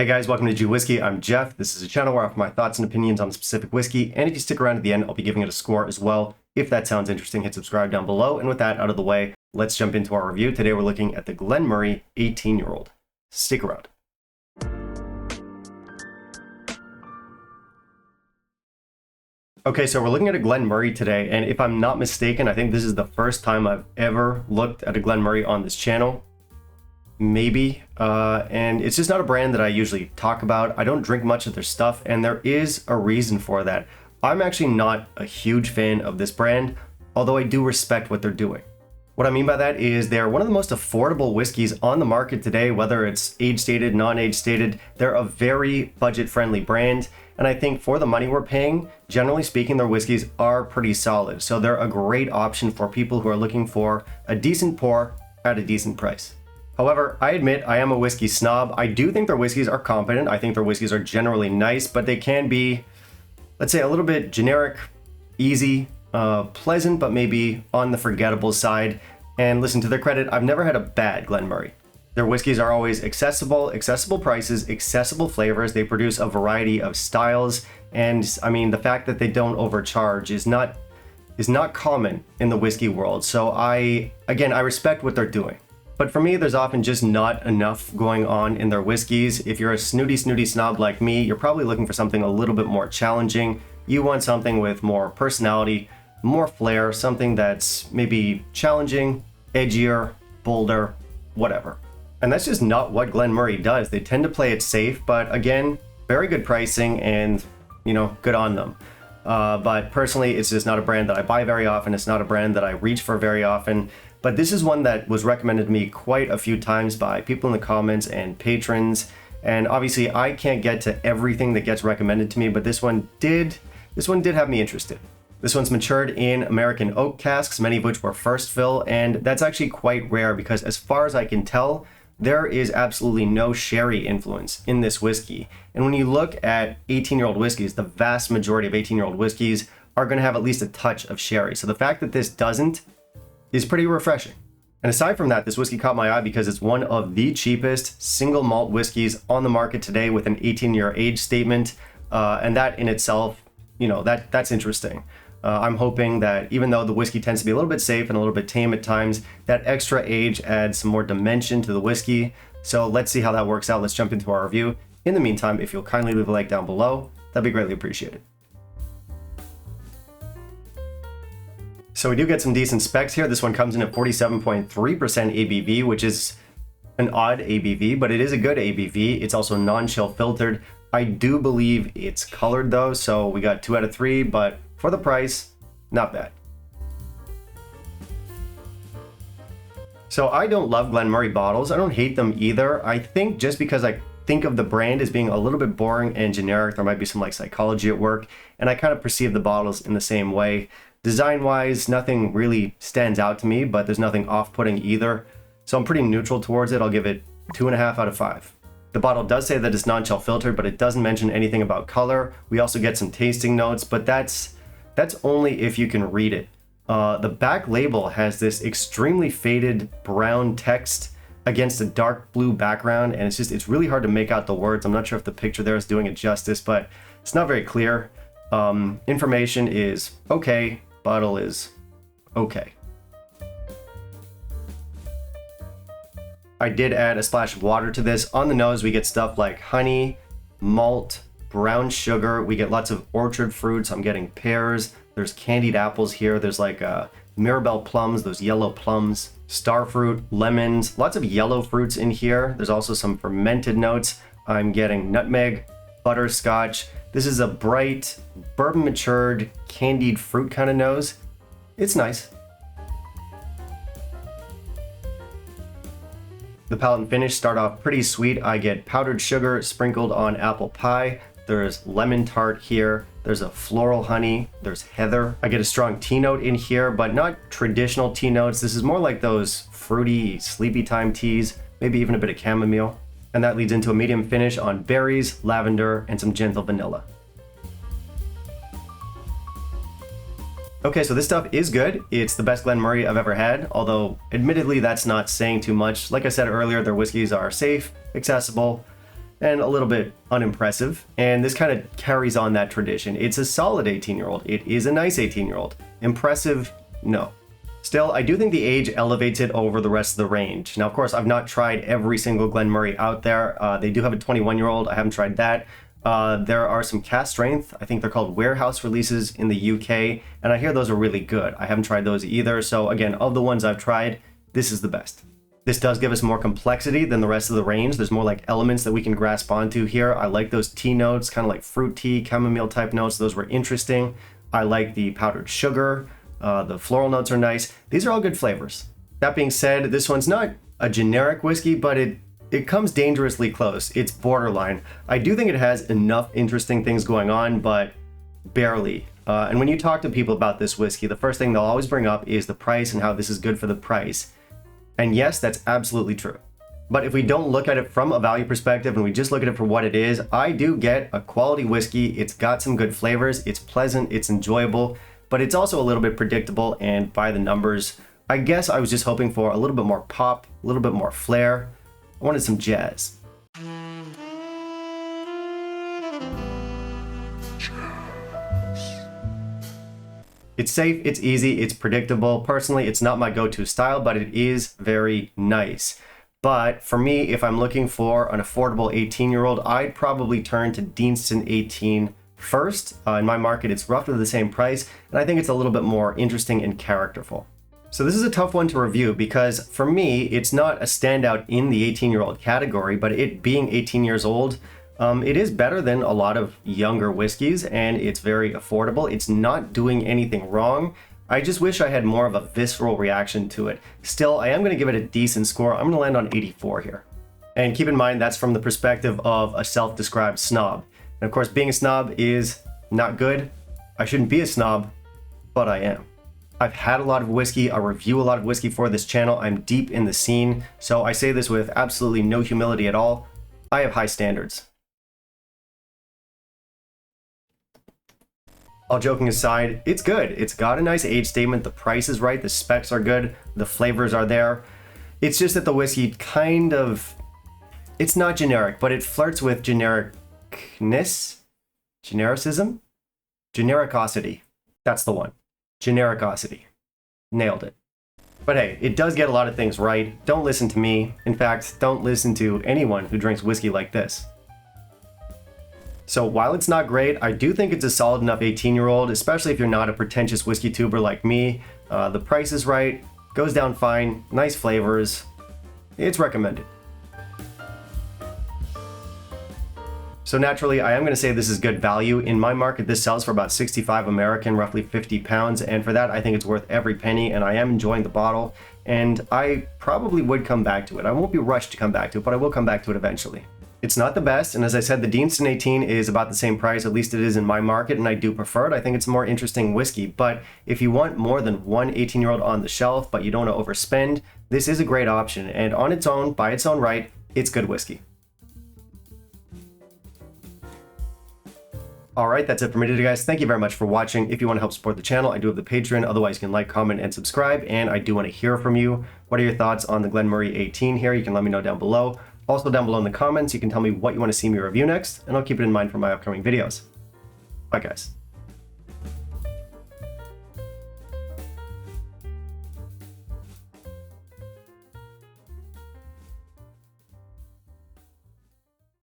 Hey guys, welcome to Whiskey. I'm Jeff. This is a channel where I offer my thoughts and opinions on a specific whiskey, and if you stick around to the end, I'll be giving it a score as well. If that sounds interesting, hit subscribe down below, and with that out of the way, let's jump into our review. Today we're looking at the Glen Moray 18-year-old. Stick around. Okay, so we're looking at a Glen Moray today, and if I'm not mistaken, I think this is the first time I've ever looked at a Glen Moray on this channel. Maybe, and it's just not a brand that I usually talk about. I don't drink much of their stuff, and there is a reason for that. I'm actually not a huge fan of this brand, although I do respect what they're doing. What I mean by that is they're one of the most affordable whiskeys on the market today, whether it's age-stated, non-age stated. They're a very budget-friendly brand, and I think for the money we're paying, generally speaking, their whiskeys are pretty solid. So they're a great option for people who are looking for a decent pour at a decent price. However, I admit I am a whiskey snob. I do think their whiskeys are competent. I think their whiskeys are generally nice, but they can be, let's say, a little bit generic, easy, pleasant, but maybe on the forgettable side. And listen, to their credit, I've never had a bad Glen Moray. Their whiskeys are always accessible prices, accessible flavors. They produce a variety of styles. And I mean, the fact that they don't overcharge is not common in the whiskey world. So I respect what they're doing. But for me, there's often just not enough going on in their whiskeys. If you're a snooty snob like me, you're probably looking for something a little bit more challenging. You want something with more personality, more flair, something that's maybe challenging, edgier, bolder, whatever. And that's just not what Glen Moray does. They tend to play it safe, but again, very good pricing and, good on them. But personally, it's just not a brand that I buy very often. It's not a brand that I reach for very often. But this is one that was recommended to me quite a few times by people in the comments and patrons. And obviously I can't get to everything that gets recommended to me, but this one did have me interested. This one's matured in American oak casks, many of which were first fill, and that's actually quite rare because as far as I can tell, there is absolutely no sherry influence in this whiskey. And when you look at 18-year-old whiskeys, the vast majority of 18-year-old whiskeys are going to have at least a touch of sherry. So the fact that this doesn't is pretty refreshing. And aside from that, this whiskey caught my eye because it's one of the cheapest single malt whiskeys on the market today with an 18-year age statement. And that in itself, that's interesting. I'm hoping that even though the whiskey tends to be a little bit safe and a little bit tame at times, that extra age adds some more dimension to the whiskey. So let's see how that works out. Let's jump into our review. In the meantime, if you'll kindly leave a like down below, that'd be greatly appreciated. So we do get some decent specs here. This one comes in at 47.3% ABV, which is an odd ABV, but it is a good ABV. It's also non-chill filtered. I do believe it's colored though, so we got 2 out of 3, but for the price, not bad. So I don't love Glen Moray bottles. I don't hate them either. I think just because I think of the brand as being a little bit boring and generic, there might be some psychology at work, and I kind of perceive the bottles in the same way. Design-wise, nothing really stands out to me, but there's nothing off-putting either. So I'm pretty neutral towards it. I'll give it 2.5 out of 5. The bottle does say that it's non-chill filtered, but it doesn't mention anything about color. We also get some tasting notes, but that's only if you can read it. The back label has this extremely faded brown text against a dark blue background, and it's really hard to make out the words. I'm not sure if the picture there is doing it justice, but it's not very clear. Information is okay. Bottle is okay. I did add a splash of water to this. On the nose, we get stuff like honey, malt, brown sugar. We get lots of orchard fruits. I'm getting pears. There's candied apples here. There's Mirabelle plums, those yellow plums, starfruit, lemons, lots of yellow fruits in here. There's also some fermented notes. I'm getting nutmeg, butterscotch. This is a bright, bourbon matured, candied fruit kind of nose. It's nice. The palate and finish start off pretty sweet. I get powdered sugar sprinkled on apple pie. There's lemon tart here. There's a floral honey. There's heather. I get a strong tea note in here, but not traditional tea notes. This is more like those fruity, sleepy time teas, maybe even a bit of chamomile. And that leads into a medium finish on berries, lavender, and some gentle vanilla. Okay, so this stuff is good. It's the best Glen Moray I've ever had, although admittedly that's not saying too much. Like I said earlier, their whiskeys are safe, accessible, and a little bit unimpressive. And this kind of carries on that tradition. It's a solid 18-year-old. It is a nice 18-year-old. Impressive? No. Still, I do think the age elevates it over the rest of the range. Now, of course, I've not tried every single Glen Moray out there. They do have a 21-year-old. I haven't tried that. There are some cast strength. I think they're called warehouse releases in the UK, and I hear those are really good. I haven't tried those either. So again, of the ones I've tried, this is the best. This does give us more complexity than the rest of the range. There's more like elements that we can grasp onto here. I like those tea notes, kind of like fruit tea, chamomile type notes. Those were interesting. I like the powdered sugar. The floral notes are nice. These are all good flavors. That being said, this one's not a generic whiskey, but it comes dangerously close. It's borderline. I do think it has enough interesting things going on, but barely. And when you talk to people about this whiskey, the first thing they'll always bring up is the price and how this is good for the price. And yes, that's absolutely true. But if we don't look at it from a value perspective and we just look at it for what it is, I do get a quality whiskey. It's got some good flavors. It's pleasant. It's enjoyable. But it's also a little bit predictable and by the numbers. I guess I was just hoping for a little bit more pop, a little bit more flair. I wanted some jazz. It's safe, it's easy, it's predictable. Personally, it's not my go-to style, but it is very nice. But for me, if I'm looking for an affordable 18-year-old, I'd probably turn to Deanston 18 first. In my market, it's roughly the same price, and I think it's a little bit more interesting and characterful. So this is a tough one to review because for me, it's not a standout in the 18-year-old category, but it being 18 years old, it is better than a lot of younger whiskeys, and it's very affordable. It's not doing anything wrong. I just wish I had more of a visceral reaction to it. Still, I am going to give it a decent score. I'm going to land on 84 here. And keep in mind, that's from the perspective of a self-described snob. And of course, being a snob is not good. I shouldn't be a snob, but I am. I've had a lot of whiskey. I review a lot of whiskey for this channel. I'm deep in the scene. So I say this with absolutely no humility at all. I have high standards. All joking aside, it's good. It's got a nice age statement. The price is right. The specs are good. The flavors are there. It's just that the whiskey kind of, it's not generic, but it flirts with genericness, genericism, genericosity. That's the one. Genericosity. Nailed it. But hey, it does get a lot of things right. Don't listen to me. In fact, don't listen to anyone who drinks whiskey like this. So while it's not great, I do think it's a solid enough 18-year-old, especially if you're not a pretentious whiskey tuber like me. The price is right, goes down fine, nice flavors. It's recommended. So naturally, I am going to say this is good value. In my market, this sells for about 65 American, roughly 50 pounds. And for that, I think it's worth every penny. And I am enjoying the bottle. And I probably would come back to it. I won't be rushed to come back to it, but I will come back to it eventually. It's not the best. And as I said, the Deanston 18 is about the same price. At least it is in my market. And I do prefer it. I think it's a more interesting whiskey. But if you want more than one 18-year-old on the shelf, but you don't want to overspend, this is a great option. And on its own, by its own right, it's good whiskey. Alright, that's it for me today, guys. Thank you very much for watching. If you want to help support the channel, I do have the Patreon. Otherwise, you can like, comment, and subscribe. And I do want to hear from you. What are your thoughts on the Glen Moray 18 here? You can let me know down below. Also, down below in the comments, you can tell me what you want to see me review next, and I'll keep it in mind for my upcoming videos. Bye, guys.